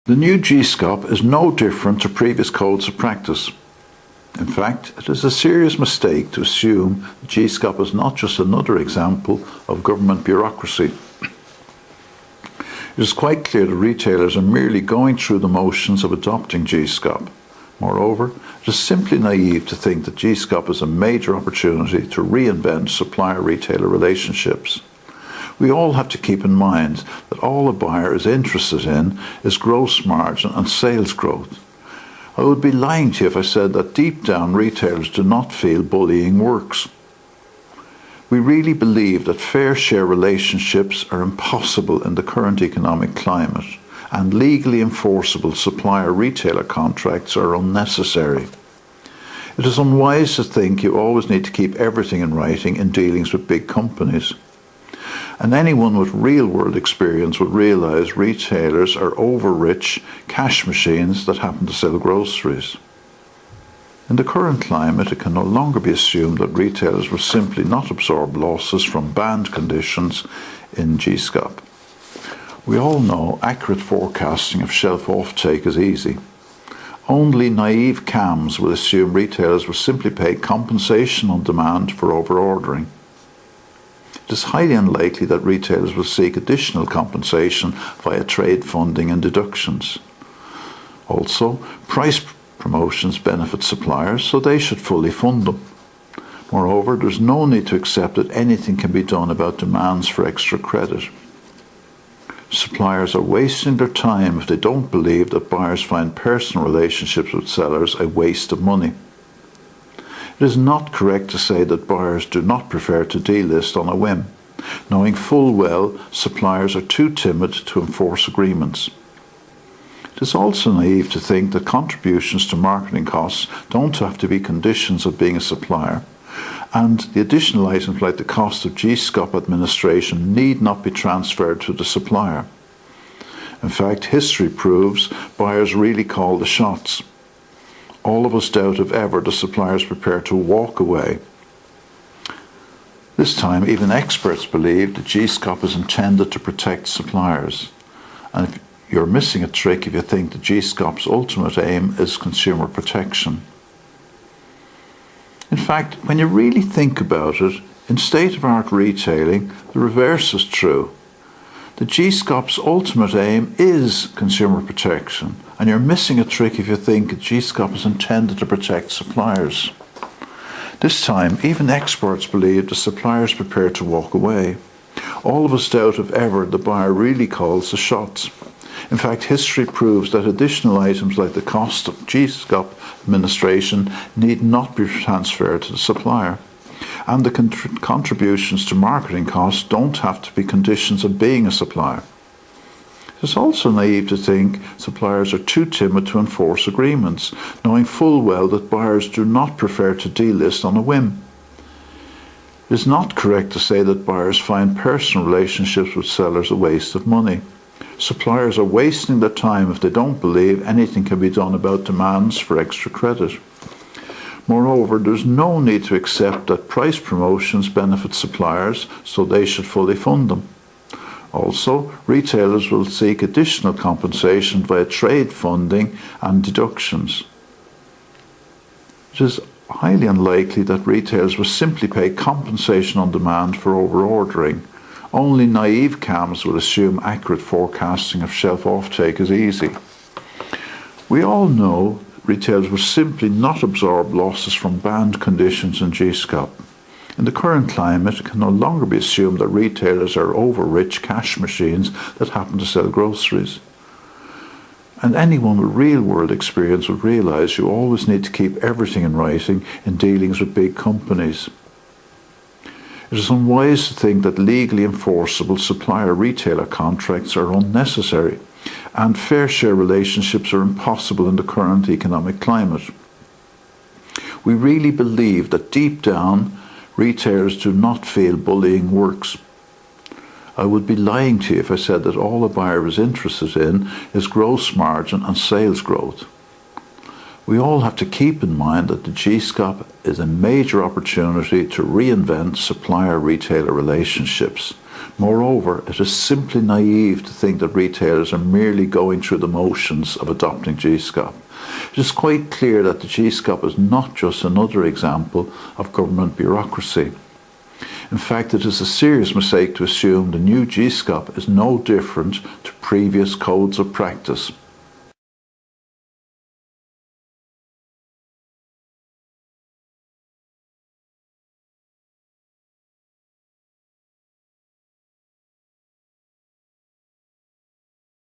The new GSCOP is no different to previous codes of practice. In fact, it is a serious mistake to assume that GSCOP is not just another example of government bureaucracy. It is quite clear that retailers are merely going through the motions of adopting GSCOP. Moreover, it is simply naive to think that GSCOP is a major opportunity to reinvent supplier-retailer relationships. We all have to keep in mind that all a buyer is interested in is gross margin and sales growth. I would be lying to you if I said that deep down retailers do not feel bullying works. We really believe that fair share relationships are impossible in the current economic climate, and legally enforceable supplier-retailer contracts are unnecessary. It is unwise to think you always need to keep everything in writing in dealings with big companies. And anyone with real-world experience would realise retailers are over-rich cash machines that happen to sell groceries. In the current climate, it can no longer be assumed that retailers will simply not absorb losses from banned conditions in GSCOP. We all know accurate forecasting of shelf offtake is easy. Only naive cams will assume retailers will simply pay compensation on demand for over-ordering. It is highly unlikely that retailers will seek additional compensation via trade funding and deductions. Also, price promotions benefit suppliers, so they should fully fund them. Moreover, there is no need to accept that anything can be done about demands for extra credit. Suppliers are wasting their time if they don't believe that buyers find personal relationships with sellers a waste of money. It is not correct to say that buyers do not prefer to delist on a whim, knowing full well suppliers are too timid to enforce agreements. It is also naive to think that contributions to marketing costs don't have to be conditions of being a supplier, and the additional items like the cost of GSCOP administration need not be transferred to the supplier. In fact, history proves buyers really call the shots. All of us doubt if ever the supplier is prepared to walk away. This time, even experts believe that GSCOP is intended to protect suppliers. And if you're missing a trick if you think that GSCOP's ultimate aim is consumer protection. In fact, when you really think about it, in state-of-art retailing, the reverse is true. The GSCOP's ultimate aim is consumer protection, and you're missing a trick if you think that GSCOP is intended to protect suppliers. This time, even experts believe the supplier is prepared to walk away. All of us doubt if ever the buyer really calls the shots. In fact, history proves that additional items like the cost of GSCOP administration need not be transferred to the supplier. And the contributions to marketing costs don't have to be conditions of being a supplier. It is also naive to think suppliers are too timid to enforce agreements, knowing full well that buyers do not prefer to delist on a whim. It is not correct to say that buyers find personal relationships with sellers a waste of money. Suppliers are wasting their time if they don't believe anything can be done about demands for extra credit. Moreover, there is no need to accept that price promotions benefit suppliers, so they should fully fund them. Also, retailers will seek additional compensation via trade funding and deductions. It is highly unlikely that retailers will simply pay compensation on demand for over-ordering. Only naive cams will assume accurate forecasting of shelf offtake is easy. We all know retailers will simply not absorb losses from banned conditions in GSCOP. In the current climate, it can no longer be assumed that retailers are over-rich cash machines that happen to sell groceries. And anyone with real-world experience would realise you always need to keep everything in writing in dealings with big companies. It is unwise to think that legally enforceable supplier-retailer contracts are unnecessary, and fair share relationships are impossible in the current economic climate. We really believe that deep down, retailers do not feel bullying works. I would be lying to you if I said that all a buyer is interested in is gross margin and sales growth. We all have to keep in mind that the GSCOP is a major opportunity to reinvent supplier-retailer relationships, Moreover, it is simply naive to think that retailers are merely going through the motions of adopting GSCOP. It is quite clear that the GSCOP is not just another example of government bureaucracy. In fact, it is a serious mistake to assume the new GSCOP is no different to previous codes of practice.